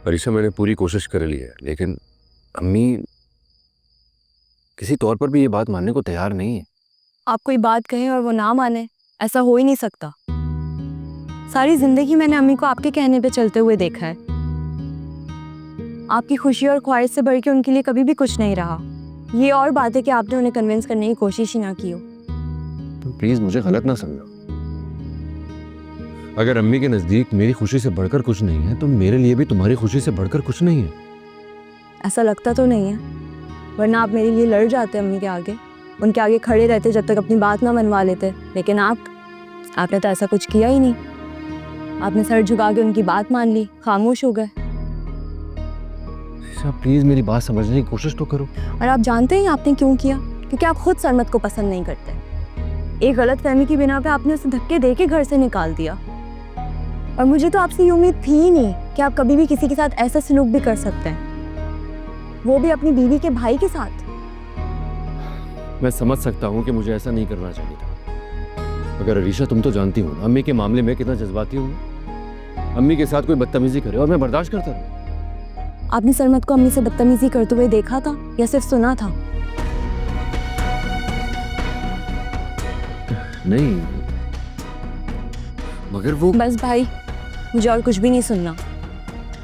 अरीशा, मैंने पूरी कोशिश कर ली है, लेकिन अम्मी किसी तौर पर भी ये बात मानने को तैयार नहीं है। आप कोई बात कहें और वो ना माने, ऐसा हो ही नहीं सकता। सारी जिंदगी मैंने अम्मी को आपके कहने पे चलते हुए देखा है। आपकी खुशी और ख्वाहिश से बढ़ के उनके लिए कभी भी कुछ नहीं रहा। ये और बात है कि आपने उन्हें कन्विंस करने की कोशिश ही ना की हो। तो प्लीज मुझे गलत ना समझो। अगर अम्मी के नजदीक मेरी खुशी से बढ़कर कुछ नहीं है, तो मेरे लिए भी तुम्हारी खुशी से बढ़कर कुछ नहीं है। ऐसा लगता तो नहीं है, वरना आप मेरे लिए लड़ जाते अम्मी के आगे, उनके आगे खड़े रहते जब तक अपनी बात ना मनवा लेते। लेकिन आपने तो ऐसा कुछ किया ही नहीं। आपने सर झुका के उनकी बात मान ली, खामोश हो गए। प्लीज मेरी बात समझने की कोशिश तो करो। और आप जानते हैं आपने क्यों किया? क्योंकि आप खुद सरमत को पसंद नहीं करते। एक गलत फहमी की बिना पे आपने उसे धक्के दे के घर से निकाल दिया। और मुझे तो आपसे ये उम्मीद थी ही नहीं कि आप कभी भी किसी के साथ ऐसा सलूक भी कर सकते हैं, वो भी अपनी बीवी के भाई के साथ। मैं समझ सकता हूँ कि मुझे ऐसा नहीं करना चाहिए था, मगर अरीशा तुम तो जानती हो अम्मी के मामले में कितना जज्बाती हूँ। अम्मी के साथ कोई बदतमीजी करे और मैं बर्दाश्त करता रहूं। आपने सरमत को अम्मी से बदतमीजी करते हुए देखा था या सिर्फ सुना था? नहीं, मगर वो बस भाई, मुझे और कुछ भी नहीं सुनना।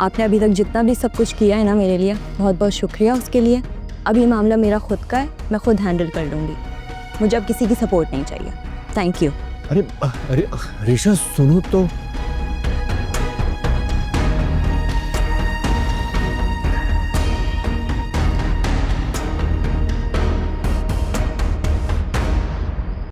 आपने अभी तक जितना भी सब कुछ किया है ना मेरे लिए, बहुत बहुत शुक्रिया उसके लिए। अब ये मामला मेरा खुद का है, मैं खुद हैंडल कर लूँगी। मुझे अब किसी की सपोर्ट नहीं चाहिए। Thank you. अरे अरे अरीशा सुनो तो।